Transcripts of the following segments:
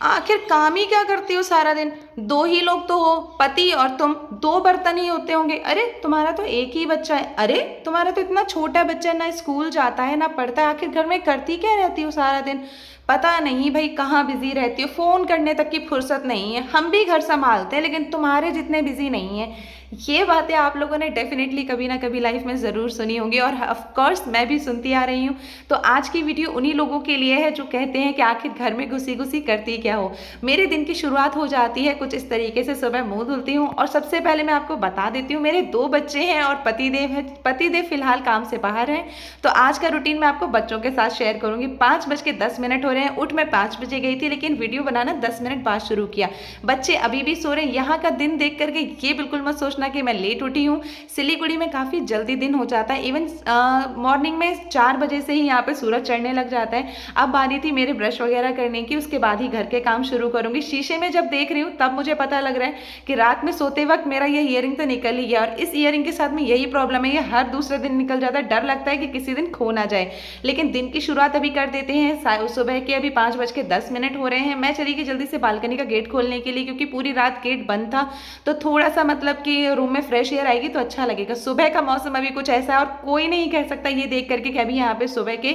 आखिर काम ही क्या करती हो सारा दिन? दो ही लोग तो हो, पति और तुम। दो बर्तन ही होते होंगे। अरे तुम्हारा तो एक ही बच्चा है। अरे तुम्हारा तो इतना छोटा बच्चा है, ना स्कूल जाता है ना पढ़ता है। आखिर घर में करती क्या रहती हो सारा दिन? पता नहीं भाई कहाँ बिजी रहती हो, फोन करने तक की फुर्सत नहीं है। हम भी घर संभालते हैं लेकिन तुम्हारे जितने बिजी नहीं है। ये बातें आप लोगों ने डेफिनेटली कभी ना कभी लाइफ में ज़रूर सुनी होंगी और ऑफ कोर्स मैं भी सुनती आ रही हूँ। तो आज की वीडियो उन्हीं लोगों के लिए है जो कहते हैं कि आखिर घर में घुसी घुसी करती क्या हो। मेरे दिन की शुरुआत हो जाती है कुछ इस तरीके से। सुबह मुंह धुलती हूँ और सबसे पहले मैं आपको बता देती हूँ, मेरे दो बच्चे हैं और पतिदेव है। पतिदेव फिलहाल काम से बाहर हैं, तो आज का रूटीन मैं आपको बच्चों के साथ शेयर करूंगी। 5:10 हो रहे हैं। उठ मैं 5 बजे गई थी लेकिन वीडियो बनाना 10 मिनट बाद शुरू किया। बच्चे अभी भी सो रहे हैं। यहाँ का दिन देख करके ये बिल्कुल मत सोचना कि मैं लेट उठी हूँ। सिलीगुड़ी में काफ़ी जल्दी दिन हो जाता है। इवन मॉर्निंग में 4 बजे से ही यहाँ पे सूरज चढ़ने लग जाता है। अब बारी थी मेरे ब्रश वगैरह करने की, उसके बाद ही घर के काम शुरू करूंगी। शीशे में जब देख रही हूँ तब मुझे पता लग रहा है कि रात में सोते वक्त मेरा ये ईयरिंग तो निकल ही गया। और इस ईयरिंग के साथ में यही प्रॉब्लम है, ये हर दूसरे दिन निकल जाता है। डर लगता है कि किसी दिन खो ना जाए। लेकिन दिन की शुरुआत अभी कर देते हैं। सुबह के अभी 5:10 हो रहे हैं। मैं चली गई जल्दी से बालकनी का गेट खोलने के लिए, क्योंकि पूरी रात गेट बंद था। तो थोड़ा सा मतलब कि रूम में फ्रेश एयर आएगी तो अच्छा लगेगा। सुबह का मौसम अभी कुछ ऐसा है और कोई नहीं कह सकता ये देख करके कि अभी यहाँ पे सुबह के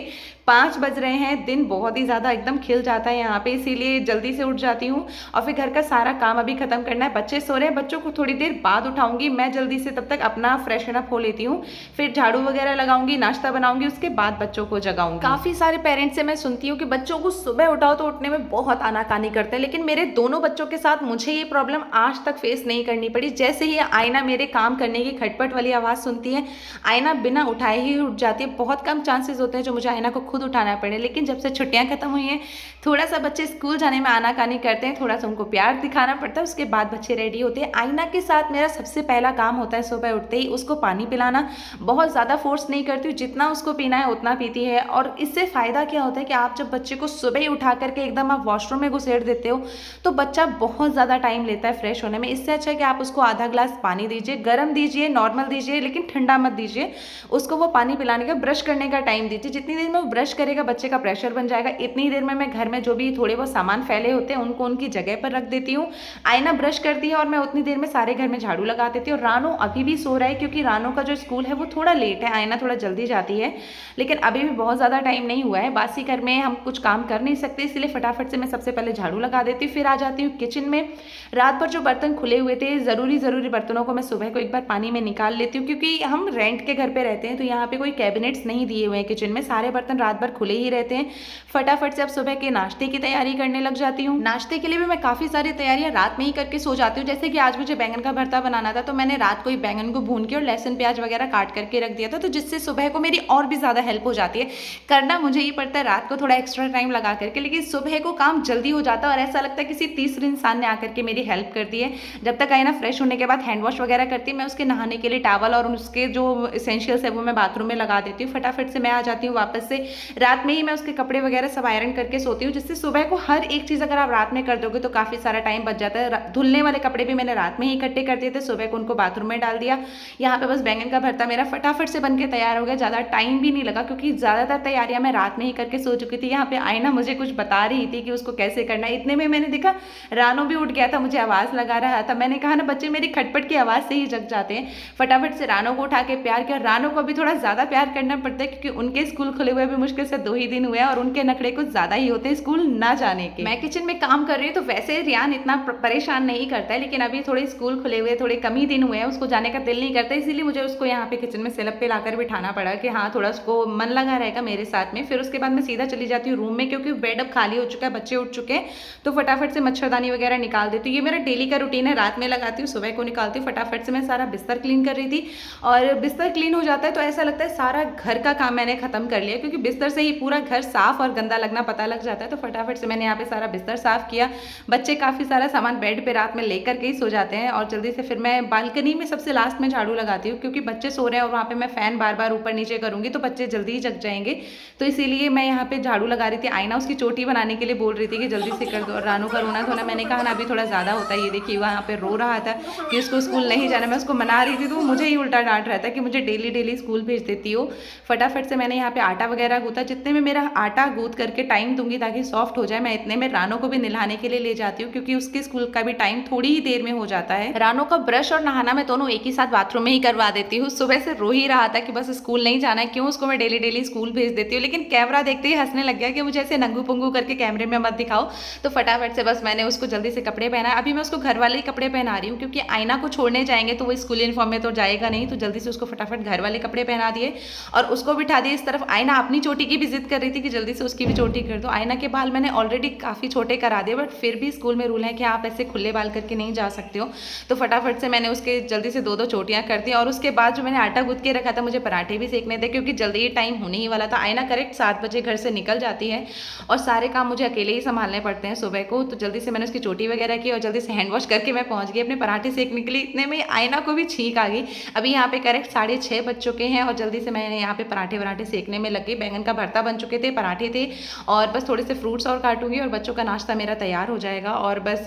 5 बज रहे हैं। दिन बहुत ही ज़्यादा एकदम खिल जाता है यहाँ पे, इसीलिए जल्दी से उठ जाती हूँ। और फिर घर का सारा काम अभी खत्म करना है। बच्चे सो रहे हैं, बच्चों को थोड़ी देर बाद उठाऊंगी। मैं जल्दी से तब तक अपना फ्रेशन अप हो लेती हूँ, फिर झाड़ू वगैरह लगाऊंगी, नाश्ता बनाऊंगी, उसके बाद बच्चों को जगाऊंगी। काफ़ी सारे पेरेंट्स से मैं सुनती हूँ कि बच्चों को सुबह उठाओ तो उठने में बहुत आनाकानी करते हैं, लेकिन मेरे दोनों बच्चों के साथ मुझे ये प्रॉब्लम आज तक फेस नहीं करनी पड़ी। जैसे ही आईना मेरे काम करने की खटपट वाली आवाज़ सुनती है, आईना बिना उठाए ही उठ जाती है। बहुत कम चांसेस होते हैं जो मुझे आईना को खुद उठाना पड़े। लेकिन जब से छुट्टियां खत्म हुई हैं, थोड़ा सा बच्चे स्कूल जाने में आनाकानी करते हैं, थोड़ा सा उनको प्यार दिखाना पड़ता है, उसके बाद बच्चे रेडी होते हैं। आईना के साथ मेरा सबसे पहला काम होता है सुबह उठते ही उसको पानी पिलाना। बहुत ज़्यादा फोर्स नहीं करती हूँ, जितना उसको पीना है उतना पीती है। और इससे फ़ायदा क्या होता है कि आप जब बच्चे को सुबह ही उठा करके एकदम आप वॉशरूम में घुसेड़ देते हो तो बच्चा बहुत ज़्यादा टाइम लेता है फ्रेश होने में। इससे अच्छा है कि आप उसको आधा ग्लास पानी दीजिए, गर्म दीजिए, नॉर्मल दीजिए, लेकिन ठंडा मत दीजिए। उसको वो पानी पिलाने का, ब्रश करने का टाइम दीजिए। जितनी देर में वो ब्रश करेगा बच्चे का प्रेशर बन जाएगा। इतनी देर में मैं घर में जो भी थोड़े बहुत सामान फैले होते हैं उनको उनकी जगह पर रख देती हूँ। आईना ब्रश करती है और मैं उतनी देर में सारे घर में झाड़ू लगा देती हूँ। और रानो अभी भी सो रहा है क्योंकि रानो का जो स्कूल है वो थोड़ा लेट है, आईना थोड़ा जल्दी जाती है, लेकिन अभी भी बहुत ज़्यादा टाइम नहीं हुआ है। बासी घर में हम कुछ काम कर नहीं सकते, इसलिए फटाफट से मैं सबसे पहले झाड़ू लगा देती हूँ। फिर आ जाती हूँ किचन में। रात भर जो बर्तन खुले हुए थे, ज़रूरी बर्तनों को मैं सुबह को एक बार पानी में निकाल लेती हूँ, क्योंकि हम रेंट के घर पे रहते हैं तो यहाँ पे कोई कैबिनेट्स नहीं दिए हुए हैं किचन में, सारे बर्तन रात भर खुले ही रहते हैं। फटाफट से अब सुबह के नाश्ते की तैयारी करने लग जाती हूँ। नाश्ते के लिए भी मैं काफ़ी सारी तैयारियाँ रात में ही करके सो जाती हूँ। जैसे कि आज मुझे बैंगन का भरता बनाना था, तो मैंने रात को ही बैंगन को भून के और लहसुन प्याज वगैरह काट करके रख दिया था, तो जिससे सुबह को मेरी और भी ज़्यादा हेल्प हो जाती है। करना मुझे ही पड़ता है रात को थोड़ा एक्स्ट्रा टाइम लगा करके, लेकिन सुबह को काम जल्दी हो जाता है और ऐसा लगता है किसी तीसरे इंसान ने आकर के मेरी हेल्प कर दी है। जब तक आईना फ्रेश होने के बाद हैंड वॉश वगैरह करती है, मैं उसके नहाने के लिए टॉवल और उसके जो इसेंशियल्स है वो मैं बाथरूम में लगा देती हूँ। फटाफट से मैं आ जाती हूँ वापस से। रात में ही मैं उसके कपड़े वगैरह सब आयरन करके सोती हूँ, जिससे सुबह को हर एक चीज़ अगर आप रात में कर दोगे तो काफ़ी सारा टाइम बच जाता है। धुलने वाले कपड़े भी मैंने रात में ही इकट्ठे कर दिए थे, सुबह को उनको बाथरूम में डाल दिया। यहाँ पे बस बैंगन का भरता मेरा फटाफट से बन के तैयार हो गया, ज़्यादा टाइम भी नहीं लगा क्योंकि ज़्यादातर तैयारियाँ मैं रात में ही करके सो चुकी थी। यहाँ पे आईना मुझे कुछ बता रही थी कि उसको कैसे करना है। इतने में मैंने देखा रानो भी उठ गया था, मुझे आवाज़ लगा रहा था। मैंने कहा ना बच्चे मेरी खटपट की आवाज़ से ही जग जाते हैं। फटाफट से रानो को उठा के प्यार किया। रानो को भी थोड़ा ज़्यादा प्यार करना पड़ता है क्योंकि उनके स्कूल खुले हुए भी मुश्किल से 2 ही दिन हुए हैं और उनके नखरे कुछ ज़्यादा ही होते हैं स्कूल ना जाने के। मैं किचन में काम कर रही हूँ तो वैसे रियान इतना परेशान नहीं करता है, लेकिन अभी थोड़े स्कूल खुले हुए, थोड़े कम ही दिन हुए हैं, उसको जाने का दिल नहीं करता, इसीलिए मुझे उसको यहाँ पे किचन में सेलअप पे लाकर बिठाना पड़ा कि हाँ थोड़ा उसको मन लगा रहेगा मेरे साथ में। फिर उसके बाद मैं सीधा चली जाती हूँ रूम में, क्योंकि बेड अब खाली हो चुका है, बच्चे उठ चुके हैं, तो फटाफट से मच्छरदानी वगैरह निकाल देती हूँ। ये मेरा डेली का रूटीन है, रात में लगाती हूँ, सुबह को निकालती हूँ। फटाफट से मैं सारा बिस्तर क्लीन कर रही थी और बिस्तर क्लीन हो जाता है तो ऐसा लगता है सारा घर का काम मैंने खत्म कर लिया, क्योंकि बिस्तर से ही पूरा घर साफ और गंदा लगना पता लग जाता है। तो फटाफट से मैंने यहाँ पे सारा बिस्तर साफ किया। बच्चे काफ़ी सारा सामान बेड पे रात में लेकर के ही सो जाते हैं और जल्दी से फिर मैं बालकनी में सबसे लास्ट में झाड़ू लगाती हूँ, क्योंकि बच्चे सो रहे हैं और वहाँ पे मैं फ़ैन बार बार ऊपर नीचे करूँगी तो बच्चे जल्दी ही जग जाएंगे, तो इसीलिए मैं यहाँ पे झाड़ू लगा रही थी। आईना उसकी चोटी बनाने के लिए बोल रही थी कि जल्दी से कर दो, और रानू का रोना धोना मैंने कहा ना अभी थोड़ा ज़्यादा होता है। ये देखिए वहाँ पे रो रहा था कि उसको स्कूल नहीं जाना, मैं उसको मना रही थी तो मुझे ही उल्टा डांट रहा था कि मुझे डेली स्कूल भेज देती हो। फटाफट से मैंने यहाँ पे आटा वगैरह होता है। जितने में मेरा आटा गूंथ करके टाइम दूंगी ताकि सॉफ्ट हो जाए, मैं इतने में रानो को भी नहलाने के लिए ले जाती हूँ, क्योंकि उसके स्कूल का भी टाइम थोड़ी ही देर में हो जाता है। रानो का ब्रश और नहाना मैं दोनों एक ही साथ बाथरूम में ही करवा देती हूँ। सुबह से रो ही रहा था कि बस स्कूल नहीं जाना है, क्यों उसको मैं डेली डेली स्कूल भेज देती हूँ, लेकिन कैमरा देखते ही हंसने लग गया कि मुझे ऐसे नंगू पंगू करके कैमरे में मत दिखाओ। तो फटाफट से बस मैंने उसको जल्दी से कपड़े पहना। अभी मैं उसको घर वाले ही कपड़े पहना रही हूँ, क्योंकि आईना को छोड़ने जाएंगे तो वो स्कूल यूनिफॉर्म में तो जाएगा नहीं, तो जल्दी से उसको फटाफट घर वाले कपड़े पहना दिए और उसको बिठा दिए इस तरफ। आईना अपनी चोटी की भी जिद कर रही थी कि जल्दी से उसकी भी चोटी कर दो। आईना के बाल मैंने ऑलरेडी काफ़ी छोटे करा दिए, बट फिर भी स्कूल में रूल है कि आप ऐसे खुले बाल करके नहीं जा सकते हो। तो फटाफट से मैंने उसके जल्दी से दो चोटियाँ कर दी। और उसके बाद जो मैंने आटा गूंथ के रखा था, मुझे पराठे भी सेकने थे, क्योंकि जल्दी ही टाइम होने ही वाला था। आईना करेक्ट 7 बजे घर से निकल जाती है और सारे काम मुझे अकेले ही संभालने पड़ते हैं सुबह को। तो जल्दी से मैंने उसकी चोटी वगैरह की और जल्दी से हैंड वॉश करके मैं पहुंच गई अपने पराठे सेकने के लिए। इतने में आईना को भी छींक आ गई। अभी यहाँ पे करेक्ट 6:30 बज चुके हैं और जल्दी से मैंने यहाँ पे पराठे सेकने में लग गई। बैंगन का भरता बन चुके थे, पराठे थे और बस थोड़े से फ्रूट्स और काटूंगी और बच्चों का नाश्ता मेरा तैयार हो जाएगा। और बस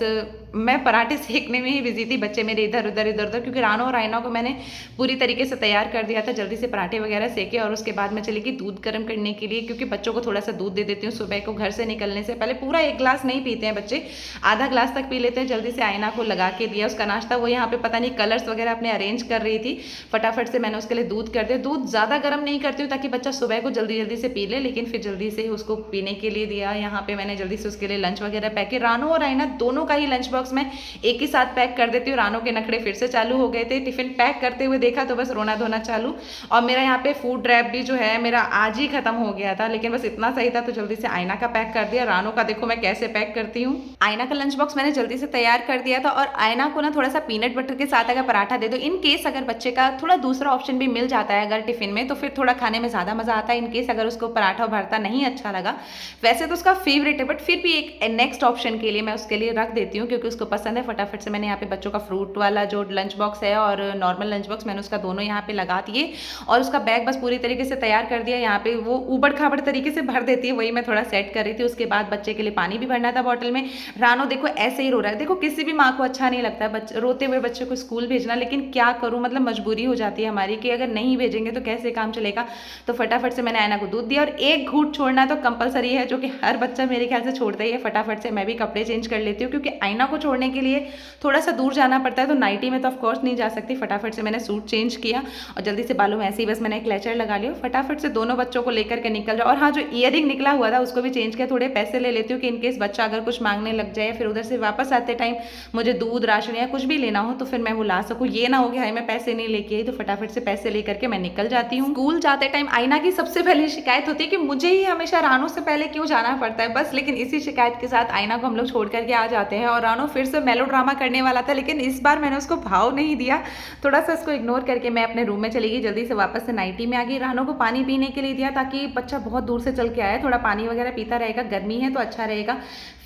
मैं पराठे सेकने में ही बिजी थी, बच्चे मेरे इधर उधर, क्योंकि रानो और आईना को मैंने पूरी तरीके से तैयार कर दिया था। जल्दी से पराठे वगैरह सेके और उसके बाद मैं चली गई दूध गर्म करने के लिए, क्योंकि बच्चों को थोड़ा सा दूध दे देती हूँ सुबह को घर से निकलने से पहले। पूरा 1 ग्लास नहीं पीते हैं बच्चे, आधा ग्लास तक पी लेते हैं। जल्दी से आईना को लगा के दिया उसका नाश्ता। वो यहाँ पे पता नहीं कलर्स वगैरह अपने अरेंज कर रही थी। फटाफट से मैंने उसके लिए दूध कर दिया। दूध ज़्यादा गर्म नहीं करती हूँ ताकि बच्चा सुबह को जल्दी से पी ले, लेकिन फिर जल्दी से उसको पीने के लिए दिया। यहाँ पे मैंने जल्दी से उसके लिए लंच वगैरह पैक किया। रानो और आईना दोनों का ही लंच बॉक्स में एक ही साथ पैक कर देती हूँ। रानो के नखड़े फिर से चालू हो गए थे, टिफिन पैक करते हुए देखा तो बस रोना धोना चालू। और मेरा यहाँ पे फूड रैप भी जो है मेरा आज ही खत्म हो गया था, लेकिन बस इतना सही था तो जल्दी से आईना का पैक कर दिया। रानो का देखो मैं कैसे पैक करती हूँ। आईना का लंच बॉक्स मैंने जल्दी से तैयार कर दिया था और आईना को ना थोड़ा सा पीनट बटर के साथ अगर पराठा दे दो, इन केस अगर बच्चे का थोड़ा दूसरा ऑप्शन भी मिल जाता है अगर टिफिन में, तो फिर थोड़ा खाने में ज़्यादा मज़ा आता है। इन केस अगर उसको पराठा भरता नहीं अच्छा लगा, वैसे तो उसका फेवरेट है, बट फिर भी एक नेक्स्ट ऑप्शन के लिए मैं उसके लिए रख देती हूँ क्योंकि उसको पसंद है। फटाफट से मैंने यहाँ पे बच्चों का फ्रूट वाला जो लंच बॉक्स है और नॉर्मल लंच बॉक्स मैंने उसका दोनों यहाँ पे लगा दिए और उसका बैग बस पूरी तरीके से तैयार कर दिया। यहाँ पे वो उबड़ खाबड़ तरीके से भर देती है, वही मैं थोड़ा सेट कर रही थी। उसके बाद बच्चे के लिए पानी भी भरना था बॉटल में। रानो देखो ऐसे ही रो रहा है। देखो किसी भी माँ को अच्छा नहीं लगता है रोते हुए बच्चे को स्कूल भेजना, लेकिन क्या करूँ, मतलब मजबूरी हो जाती है हमारी कि अगर नहीं भेजेंगे तो कैसे काम चलेगा। तो फटाफट से मैंने आयना को दूध दिया और एक घूंट छोड़ना तो कंपलसरी है, जो कि हर बच्चा मेरे ख्याल से छोड़ता ही है। फटाफट से मैं भी कपड़े चेंज कर लेती हूँ क्योंकि आयना को छोड़ने के लिए थोड़ा सा दूर जाना पड़ता है, तो नाइटी में तो ऑफकोर्स नहीं जा सकती। फटाफट से मैंने सूट चेंज किया और जल्दी से बालों में ऐसे ही बस मैंने एक क्लेचर लगा लिया। फटाफट से दोनों बच्चों को लेकर के निकल जाओ। और हाँ, जो ईयरिंग निकला हुआ था उसको भी चेंज किया। थोड़े पैसे ले लेती हूँ कि इनकेस बच्चा अगर कुछ मांगने लग जाए, फिर उधर से वापस आते टाइम मुझे दूध राशन या कुछ भी लेना हो तो फिर मैं वो ला सकूँ। ये ना हो कि हाय मैं पैसे नहीं लेके आई, तो फटाफट से पैसे लेकर के मैं निकल जाती हूँ। स्कूल जाते टाइम आयना की सबसे पहले शिकायत होती है कि मुझे ही हमेशा रानो से पहले क्यों जाना पड़ता है बस। लेकिन इसी शिकायत के साथ आयना को हम लोग छोड़ करके आ जाते हैं और रानो फिर से मेलो ड्रामा करने वाला था, लेकिन इस बार मैंने उसको भाव नहीं दिया। थोड़ा सा उसको इग्नोर करके मैं अपने रूम में चली गई। जल्दी से वापस से नाइटी में आ गई। रानो को पानी पीने के लिए दिया ताकि बच्चा बहुत दूर से चल के आया, थोड़ा पानी वगैरह पीता रहेगा, गर्मी है तो अच्छा रहेगा।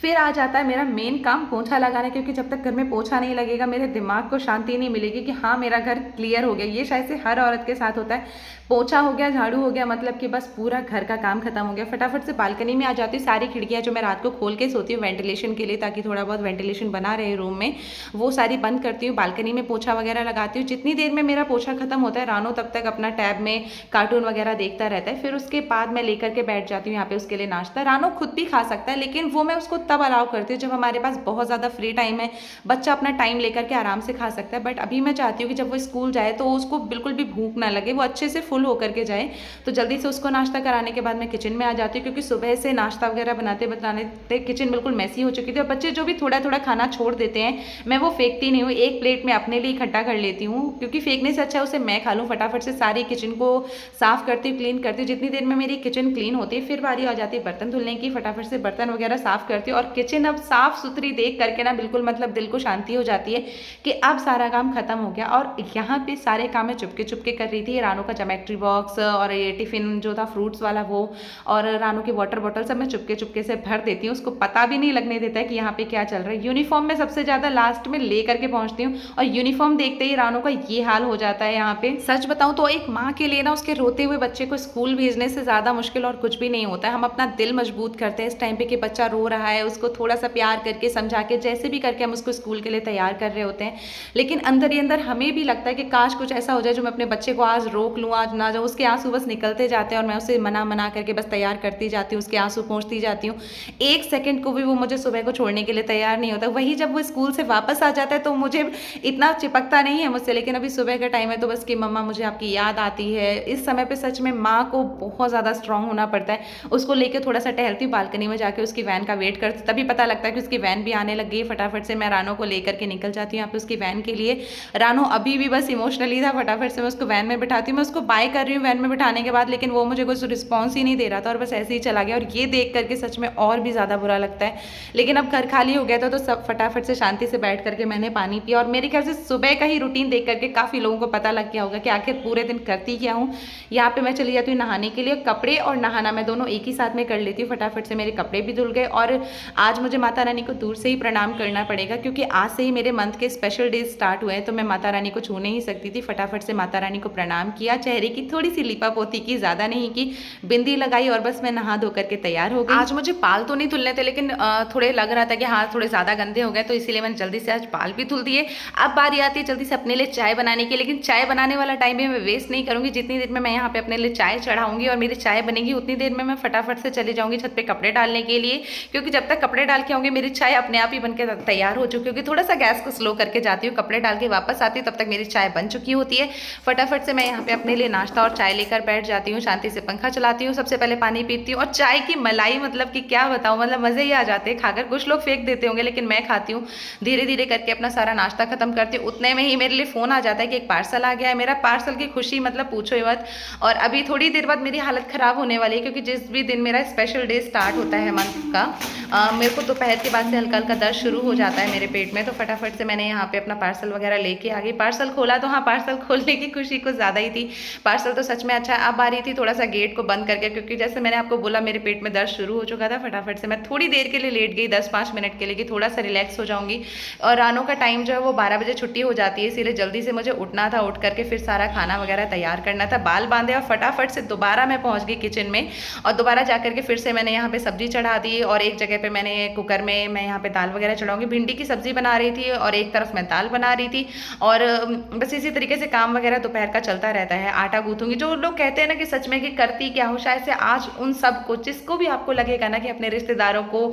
फिर आ जाता है मेरा मेन काम पोछा लगाना, क्योंकि जब तक घर में पोछा नहीं लगेगा मेरे दिमाग को शांति नहीं मिलेगी कि हाँ मेरा घर क्लियर हो गया। ये शायद से हर औरत के साथ होता है। पोछा हो गया, झाड़ू हो गया, मतलब कि बस पूरा घर का काम खत्म हो गया। फटाफट से बालकनी में आ जाती हूँ। सारी खिड़कियाँ जो मैं रात को खोल के सोती हूँ वेंटिलेशन के लिए, ताकि थोड़ा बहुत वेंटिलेशन बना रहे रूम में, वो सारी बंद करती हूँ। बालकनी में पोछा वगैरह लगाती हूँ। जितनी देर में मेरा पोछा खत्म होता है, रानो तब तक अपना टैब में कार्टून वगैरह देखता रहता है। फिर उसके बाद मैं लेकर के बैठ जाती हूँ यहाँ पे उसके लिए नाश्ता। रानो खुद भी खा सकता है, लेकिन वो मैं उसको तब अलाउ करती हूँ जब हमारे पास बहुत ज़्यादा फ्री टाइम है, बच्चा अपना टाइम लेकर के आराम से खा सकता है। बट अभी मैं चाहती हूँ कि जब वो स्कूल जाए तो उसको बिल्कुल भी भूख ना लगे, वो अच्छे से फुल होकर के जाए। तो जल्दी से उसको नाश्ता कराने के बाद मैं किचन में आ जाती हूँ, क्योंकि सुबह से नाश्ता वगैरह बनाते किचन बिल्कुल मैसी हो चुकी थी। और बच्चे जो भी थोड़ा थोड़ा खाना छोड़ देते हैं, मैं वो फेंकती नहीं हूँ, एक प्लेट में अपने लिए इकट्ठा कर लेती हूँ, क्योंकि फेंकने से अच्छा है उसे मैं खा लूँ। फटाफट से सारी किचन को साफ करती हूँ, क्लीन करती हूँ। जितनी देर में मेरी किचन क्लीन होती है, फिर बारी आ जाती है बर्तन धुलने की। फटाफट से बर्तन वगैरह साफ करती हूँ और किचन अब साफ सुथरी देख करके ना बिल्कुल मतलब दिल को शांति हो जाती है कि अब सारा काम खत्म हो गया। और यहाँ पे सारे काम मैं चुपके चुपके कर रही थी। रानो का ज्योमेट्री बॉक्स और ये टिफिन जो था फ्रूट्स वाला वो, और रानो की वाटर बॉटल सब मैं चुपके चुपके से भर देती हूँ। उसको पता भी नहीं लगने देता है कि यहाँ पे क्या चल रहा है। यूनिफॉर्म में सबसे ज्यादा लास्ट में ले करके पहुंचती हूँ और यूनिफॉर्म देखते ही रानो का ये हाल हो जाता है। यहाँ पे सच बताऊं तो एक माँ के लिए ना उसके रोते हुए बच्चे को स्कूल भेजने से ज्यादा मुश्किल और कुछ भी नहीं होता है। हम अपना दिल मजबूत करते हैं इस टाइम पे कि बच्चा रो रहा है, उसको थोड़ा सा प्यार करके समझा के जैसे भी करके हम उसको स्कूल के लिए तैयार कर रहे होते हैं। लेकिन अंदर ही अंदर हमें भी लगता है कि काश कुछ ऐसा हो जाए जो मैं अपने बच्चे को आज रोक लूँ, आज ना जाऊँ। उसके आंसू बस निकलते जाते हैं और मैं उसे मना मना करके बस तैयार करती जाती हूँ, उसके आंसू पोंछती जाती हूँ। एक सेकंड को भी वो मुझे सुबह को छोड़ने के लिए तैयार नहीं होता। वही जब वो स्कूल से वापस आ जाता है तो मुझे इतना चिपकता नहीं है मुझसे, लेकिन अभी सुबह का टाइम है तो बस कि मम्मा मुझे आपकी याद आती है। इस समय पे सच में माँ को बहुत ज़्यादा स्ट्रांग होना पड़ता है। उसको लेके थोड़ा सा टहलती हूँ, बालकनी में जाके उसकी वैन का वेट करती, तभी पता लगता है कि उसकी वैन भी आने लग गई। फटाफट से मैं रानो को लेकर के निकल जाती हूँ यहाँ पे उसकी वैन के लिए। रानो अभी भी बस इमोशनली था, फटाफट से मैं उसको वैन में बिठाती हूँ। मैं उसको बाय कर रही हूँ वैन में बिठाने के बाद, लेकिन वो मुझे कुछ रिस्पॉन्स ही नहीं दे रहा था और बस ऐसे ही चला गया। और ये देख करके सच में और भी ज़्यादा बुरा लगता है। लेकिन अब घर खाली हो गया था तो सब फटाफट से शांति से बैठ करके मैंने पानी पिया। और मेरे ख्याल से सुबह का ही रूटीन देख करके काफ़ी लोगों को पता लग गया होगा कि आखिर पूरे दिन करती क्या हूँ। यहाँ पे मैं चली जाती हूँ नहाने के लिए। कपड़े और नहाना मैं दोनों एक ही साथ में कर लेती हूँ। फटाफट से मेरे कपड़े भी धुल गए और आज मुझे माता रानी को दूर से ही प्रणाम करना पड़ेगा, क्योंकि आज से ही मेरे मंथ के स्पेशल डेज स्टार्ट हुए हैं तो मैं माता रानी को छू नहीं सकती थी। फटाफट से माता रानी को प्रणाम किया, चेहरे की थोड़ी सी लिपा पोती की, ज़्यादा नहीं की, बिंदी लगाई और बस मैं नहा धो करके तैयार हो गई। आज मुझे बाल तो नहीं धुलने थे, लेकिन थोड़े लग रहा था कि हाँ थोड़े ज़्यादा गंदे हो गए, तो इसीलिए मैंने जल्दी से आज बाल भी धुल दिए। अब बारी आती है जल्दी से अपने लिए चाय बनाने की, लेकिन चाय बनाने वाला टाइम भी मैं वेस्ट नहीं करूँगी। जितनी देर में मैं यहाँ पे अपने लिए चाय चढ़ाऊंगी और मेरी चाय बनेगी उतनी देर में मैं फटाफट से चली जाऊँगी छत पे कपड़े डालने के लिए, क्योंकि जब तक कपड़े डाल के आऊँगी मेरी चाय अपने आप ही बनकर तैयार हो चुकी होगी। थोड़ा सा गैस को स्लो करके जाती हूँ, कपड़े डाल के वापस आती हूँ, तब तक मेरी चाय बन चुकी होती है। फटाफट से मैं यहाँ पे अपने लिए नाश्ता और चाय लेकर बैठ जाती हूँ, शांति से पंखा चलाती हूँ, सबसे पहले पानी पीती हूँ और चाय की मलाई मतलब कि क्या बताऊँ, मतलब मज़े ही आ जाते हैं खाकर। कुछ लोग फेंक देते होंगे लेकिन मैं खाती हूँ। धीरे धीरे करके अपना सारा नाश्ता खत्म करती हूँ। उतने में ही मेरे लिए फ़ोन आ जाता है कि एक पार्सल आ गया है। मेरा पार्सल की खुशी मतलब पूछो ही मत। और अभी थोड़ी देर बाद मेरी हालत ख़राब होने वाली है, क्योंकि जिस भी दिन मेरा स्पेशल डे स्टार्ट होता है मंथ का, मेरे को दोपहर के बाद से हल्का हल्का दर्द शुरू हो जाता है मेरे पेट में। तो फटाफट से मैंने यहाँ पे अपना पार्सल वगैरह लेके आ गई। पार्सल खोला तो हाँ, पार्सल खोलने की खुशी कुछ ज़्यादा ही थी। पार्सल तो सच में अच्छा। अब आ रही थी थोड़ा सा गेट को बंद करके, क्योंकि जैसे मैंने आपको बोला मेरे पेट में दर्द शुरू हो चुका था। फटाफट से मैं थोड़ी देर के लिए लेट गई, 10-5 मिनट के लिए, कि थोड़ा सा रिलैक्स हो जाऊँगी। और रानो का टाइम जो है वो 12 बजे छुट्टी हो जाती है, इसीलिए जल्दी से मुझे उठना था। उठ करके फिर सारा खाना वगैरह तैयार करना था, बाल बांधे और फटाफट से दोबारा मैं पहुँच गई किचन में। और दोबारा जा करके फिर से मैंने यहाँ पे सब्जी चढ़ा दी और एक जगह पे मैंने कुकर में मैं यहाँ पे दाल वगैरह चढ़ाऊंगी। भिंडी की सब्जी बना रही थी और एक तरफ मैं दाल बना रही थी। और बस इसी तरीके से काम वगैरह दोपहर का चलता रहता है। आटा गूंथूंगी। जो लोग कहते हैं ना कि सच में कि करती क्या हो, शायद से आज उन सब को, जिसको भी आपको लगेगा ना कि अपने रिश्तेदारों को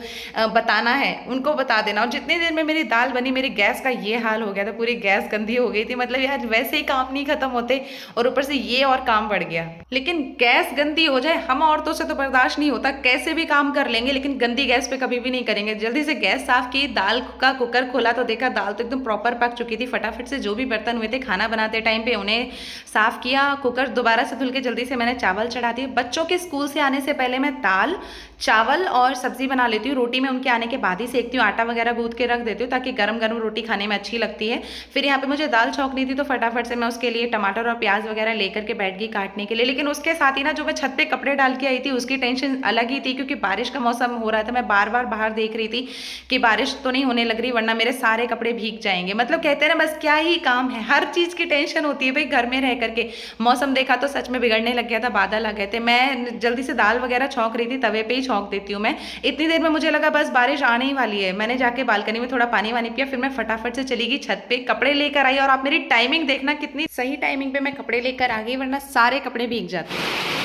बताना है, उनको बता देना। और जितनी देर में मेरी दाल बनी, मेरी गैस का ये हाल हो गया था, पूरी गैस गंदी हो गई थी। मतलब यार वैसे ही काम नहीं खत्म होते और ऊपर से ये और काम बढ़ गया। लेकिन गैस गंदी हो जाए, हम औरतों से तो बर्दाश्त नहीं होता, कैसे भी काम कर लेंगे, लेकिन गंदी गैस पे कभी भी नहीं करेंगे। जल्दी से गैस साफ की, दाल का कुकर खोला तो देखा दाल तो एकदम प्रॉपर पक चुकी थी। फटाफट से जो भी बर्तन हुए थे खाना बनाते टाइम पे उन्हें साफ किया। कुकर दोबारा से धुल के जल्दी से मैंने चावल चढ़ा दिए। बच्चों के स्कूल से आने से पहले मैं दाल, चावल और सब्जी बना लेती हूँ। रोटी मैं उनके आने के बाद ही सेकती हूँ, आटा वगैरह गूंथ के रख देती हूँ ताकि गरम गरम रोटी खाने में अच्छी लगती है। फिर यहाँ पे मुझे दाल छौंकनी थी तो फटाफट से मैं उसके लिए टमाटर और प्याज वगैरह लेकर के बैठ गई काटने के लिए। लेकिन उसके साथ ही ना जो मैं छत पे कपड़े डाल के आई थी उसकी टेंशन अलग ही थी, क्योंकि बारिश का मौसम हो रहा था। मैं बार बार बाहर देख रही थी कि बारिश तो नहीं होने लग रही, वरना मेरे सारे कपड़े भीग जाएंगे। मतलब कहते हैं ना बस क्या ही काम है, हर चीज़ की टेंशन होती है भाई घर में रह करके। मौसम देखा तो सच में बिगड़ने लग गया था, बादल आ गए थे। मैं जल्दी से दाल वगैरह छौंक रही थी, तवे पे ही छौंक देती हूँ मैं। इतनी देर में मुझे लगा बस बारिश आने ही वाली है। मैंने जाके बालकनी में थोड़ा पानी वानी पिया, फिर मैं फटाफट से चली गई छत पे, कपड़े लेकर आई। और आप मेरी टाइमिंग देखना, कितनी सही टाइमिंग पे मैं कपड़े लेकर आ गई, वरना सारे कपड़े भीग जाते।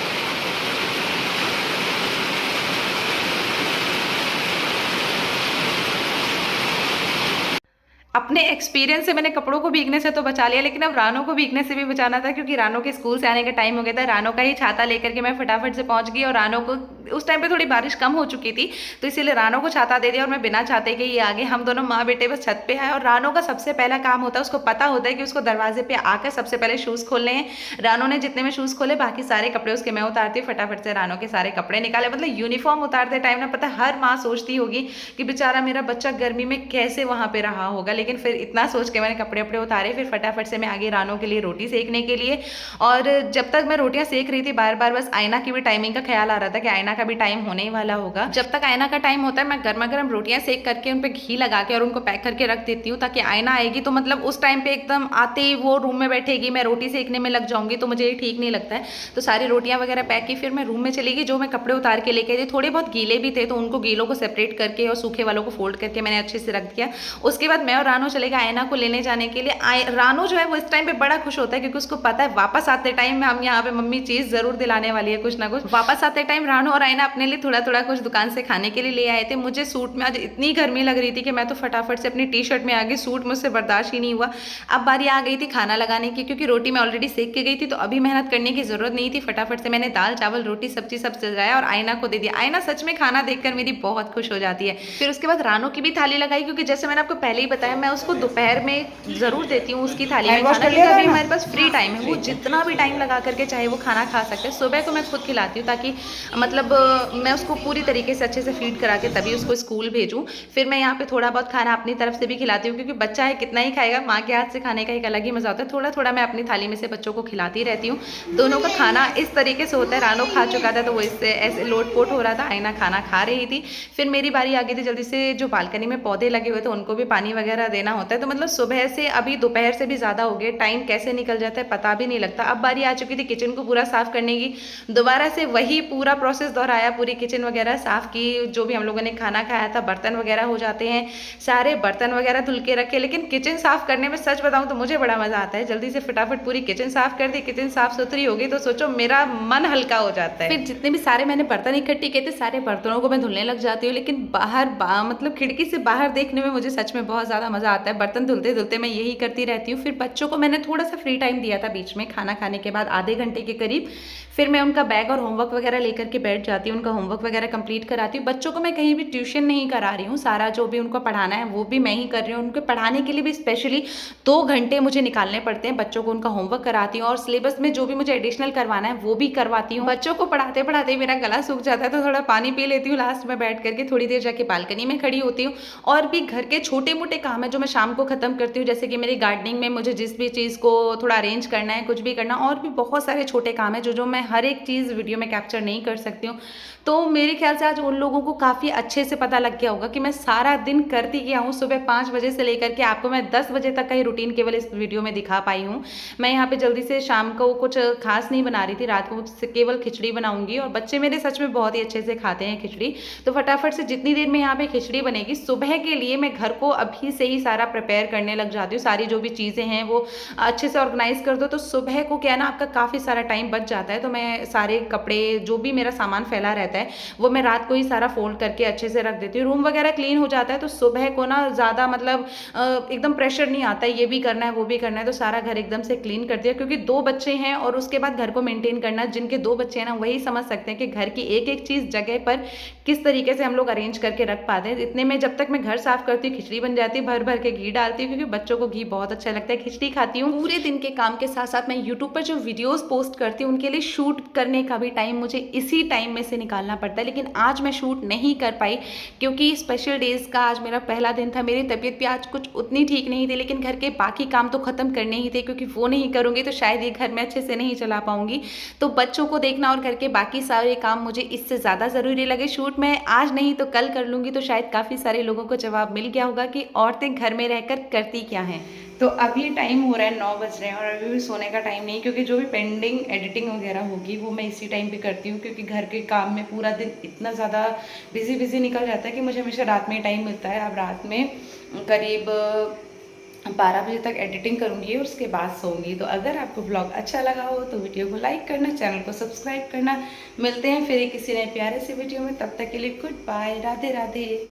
अपने एक्सपीरियंस से मैंने कपड़ों को भीगने से तो बचा लिया, लेकिन अब रानो को भीगने से भी बचाना था, क्योंकि रानो के स्कूल से आने का टाइम हो गया था। रानो का ही छाता लेकर के मैं फटाफट से पहुंच गई और रानो को उस टाइम पे थोड़ी बारिश कम हो चुकी थी, तो इसीलिए रानो को छाता दे दिया और मैं बिना छाते के ही आगे। हम दोनों माँ बेटे बस छत पे आए और रानो का सबसे पहला काम होता है, उसको पता होता है कि उसको दरवाजे पे आकर सबसे पहले शूज़ खोलने हैं। रानो ने जितने में शूज़ खोले, बाकी सारे कपड़े उसके मैं उतारती हूँ। फटाफट से रानो के सारे कपड़े निकाले। मतलब यूनिफॉर्म उतारते टाइम ना, पता हर माँ सोचती होगी कि बेचारा मेरा बच्चा गर्मी में कैसे वहाँ पे रहा होगा, लेकिन फिर इतना सोच के मैंने कपड़े वपड़े उतारे। फिर फटाफट से मैं आगे रानो के लिए रोटी सेकने के लिए। और जब तक मैं रोटियां सेक रही थी, बार बार बस आईना की भी टाइमिंग का ख्याल आ रहा था कि आईना का भी टाइम होने ही वाला होगा। जब तक आयना का टाइम होता है मैं गर्मा गर्म रोटियां सेक करके उन पे घी लगा के और उनको पैक करके रख देती हूँ, ताकि आयना आएगी तो मतलब उस टाइम पे एकदम आते ही वो रूम में बैठेगी, मैं रोटी सेकने में लग जाऊंगी, तो मुझे ये ठीक नहीं लगता है। तो सारी रोटियां वगैरह पैक की फिर मैं रूम में चली गई। जो मैं कपड़े उतार के लेके थे थोड़े बहुत गीले भी थे, तो उनको गीलों को सेपरेट करके और सूखे वालों को फोल्ड करके मैंने अच्छे से रख दिया। उसके बाद मैं और रानो चले गए आयना को लेने जाने के लिए। रानो जो है वो इस टाइम पे बड़ा खुश होता है, क्योंकि उसको पता है वापस आते टाइम हम यहाँ पे मम्मी चीज जरूर दिलाने वाली है कुछ ना कुछ। वापस आते टाइम रानो और आयना अपने लिए थोड़ा थोड़ा कुछ दुकान से खाने के लिए ले आए थे। मुझे सूट में आज इतनी गर्मी लग रही थी कि मैं तो फटाफट से अपनी टी शर्ट में आ गई, सूट मुझसे बर्दाश्त ही नहीं हुआ। अब बारी आ गई थी खाना लगाने की, क्योंकि रोटी मैं ऑलरेडी सेक के गई थी, तो अभी मेहनत करने की जरूरत नहीं थी। फटाफट से मैंने दाल चावल रोटी सब्जी सब सजाया और आयना को दे दिया। आयना सच में खाना देखकर मेरी बहुत खुश हो जाती है। फिर उसके बाद रानो की भी थाली लगाई, क्योंकि जैसे मैंने आपको पहले ही बताया मैं उसको दोपहर में जरूर देती हूँ उसकी थाली में खाना, क्योंकि अभी हमारे पास फ्री टाइम है। वो जितना भी टाइम लगा करके चाहे वो खाना खा सकते हैं। सुबह को मैं खुद खिलाती हूँ, ताकि मतलब मैं उसको पूरी तरीके से अच्छे से फीड करा के तभी उसको स्कूल भेजूँ। फिर मैं यहाँ पे थोड़ा बहुत खाना अपनी तरफ से भी खिलाती हूँ, क्योंकि बच्चा है कितना ही खाएगा, माँ के हाथ से खाने का एक अलग ही मजा होता है। थोड़ा थोड़ा मैं अपनी थाली में से बच्चों को खिलाती रहती हूँ। दोनों का खाना इस तरीके से होता है। रानो खा चुका था तो वो इससे ऐसे लोटपोट हो रहा था, आयना खाना खा रही थी। फिर मेरी बारी आ गई थी जल्दी से। जो बालकनी में पौधे लगे हुए थे उनको भी पानी वगैरह देना होता है। तो मतलब सुबह से अभी दोपहर से भी ज़्यादा हो गए, टाइम कैसे निकल जाता है पता भी नहीं लगता। अब बारी आ चुकी थी किचन को पूरा साफ करने की। दोबारा से वही पूरा प्रोसेस दोहराया, पूरी किचन वगैरह साफ की। जो भी हम लोगों ने खाना खाया था, बर्तन वगैरह हो जाते हैं, सारे बर्तन वगैरह धुल के रखे। लेकिन किचन साफ करने में सच बताऊं तो मुझे बड़ा मजा आता है। जल्दी से फटाफट पूरी किचन साफ कर दी। किचन साफ सुथरी होगी तो सोचो मेरा मन हल्का हो जाता है। फिर जितने भी सारे मैंने बर्तन इकट्ठे किए थे, सारे बर्तनों को मैं धुलने लग जाती हूँ। लेकिन बाहर मतलब खिड़की से बाहर देखने में मुझे सच में बहुत ज़्यादा मज़ा आता है। बर्तन धुलते धुलते मैं यही करती रहती हूँ। फिर बच्चों को मैंने थोड़ा सा फ्री टाइम दिया था बीच में, खाना खाने के बाद आधे घंटे के करीब। फिर मैं उनका बैग और होमवर्क वगैरह लेकर के बैठ जाती हूँ, उनका होमवर्क वगैरह कंप्लीट कराती हूँ। बच्चों को मैं कहीं भी ट्यूशन नहीं करा रही हूँ, सारा जो भी उनको पढ़ाना है वो भी मैं ही कर रही हूँ। उनको पढ़ाने के लिए भी स्पेशली 2 घंटे मुझे निकालने पड़ते हैं। बच्चों को उनका होमवर्क कराती हूँ और सिलेबस में जो भी मुझे एडिशनल करवाना है वो भी करवाती हूँ। बच्चों को पढ़ाते पढ़ाते मेरा गला सूख जाता है, तो थोड़ा पानी पी लेती हूँ लास्ट में बैठ करके। थोड़ी देर जाके बालकनी में खड़ी होती हूँ। और भी घर के छोटे मोटे काम है जो मैं शाम को खत्म करती हूँ, जैसे कि मेरी गार्डनिंग में मुझे जिस भी चीज़ को थोड़ा अरेंज करना है, कुछ भी करना, और भी बहुत सारे छोटे काम है जो मैं हर एक चीज़ वीडियो में कैप्चर नहीं कर सकती हूँ। तो मेरे ख्याल से आज उन लोगों को काफ़ी अच्छे से पता लग गया होगा कि मैं सारा दिन करती क्या हूँ। सुबह 5 बजे से लेकर के आपको मैं 10 बजे तक का ही रूटीन केवल इस वीडियो में दिखा पाई हूँ। मैं यहाँ पे जल्दी से शाम को कुछ खास नहीं बना रही थी, रात को केवल खिचड़ी बनाऊंगी। और बच्चे मेरे सच में बहुत ही अच्छे से खाते हैं खिचड़ी, तो फटाफट से जितनी देर में यहाँ पे खिचड़ी बनेगी सुबह के लिए मैं घर को अभी से ही सारा प्रिपेयर करने लग जाती हूँ। सारी जो भी चीज़ें हैं वो अच्छे से ऑर्गेनाइज कर दो, तो सुबह को क्या है ना, आपका काफ़ी सारा टाइम बच जाता है। तो मैं सारे कपड़े जो भी मेरा सामान फैला रहता है वो मैं रात को ही सारा फोल्ड करके अच्छे से रख देती हूँ। रूम वगैरह क्लीन हो जाता है तो सुबह को ना ज़्यादा मतलब एकदम प्रेशर नहीं आता है, ये भी करना है वो भी करना है, तो सारा घर एकदम से क्लीन कर दिया। क्योंकि 2 बच्चे हैं और उसके बाद घर को मेंटेन करना, जिनके 2 बच्चे हैं ना वही समझ सकते हैं कि घर की एक एक चीज़ जगह पर किस तरीके से हम लोग अरेंज करके रख पाते हैं। इतने में जब तक मैं घर साफ करती हूँ खिचड़ी बन जाती है, भर भर के घी डालती हूँ, क्योंकि बच्चों को घी बहुत अच्छा लगता है। खिचड़ी खाती हूँ। पूरे दिन के काम के साथ साथ मैं यूट्यूब पर जो वीडियोस पोस्ट करती हूँ उनके लिए शूट करने का भी टाइम मुझे इसी टाइम में से निकालना पड़ता है। लेकिन आज मैं शूट नहीं कर पाई क्योंकि स्पेशल डेज का आज मेरा पहला दिन था। मेरी तबीयत भी आज कुछ उतनी ठीक नहीं थी, लेकिन घर के बाकी काम तो खत्म करने ही थे, क्योंकि वो नहीं करूँगी तो शायद ये घर में अच्छे से नहीं चला पाऊंगी। तो बच्चों को देखना और घर के बाकी सारे काम मुझे इससे ज़्यादा ज़रूरी लगे। शूट मैं आज नहीं तो कल कर लूँगी, तो शायद काफ़ी सारे लोगों को जवाब मिल गया होगा कि औरतें घर में रहकर करती क्या हैं। तो अभी टाइम हो रहा है 9 बज रहे हैं और अभी भी सोने का टाइम नहीं, क्योंकि जो भी पेंडिंग एडिटिंग वगैरह होगी वो मैं इसी टाइम पे करती हूँ। क्योंकि घर के काम में पूरा दिन इतना ज़्यादा बिजी निकल जाता है कि मुझे हमेशा रात में टाइम मिलता है। अब रात में करीब 12 बजे तक एडिटिंग करूँगी और उसके बाद सोऊंगी। तो अगर आपको ब्लॉग अच्छा लगा हो तो वीडियो को लाइक करना, चैनल को सब्सक्राइब करना। मिलते हैं फिर किसी नए प्यारे से वीडियो में, तब तक के लिए गुड बाय, राधे राधे।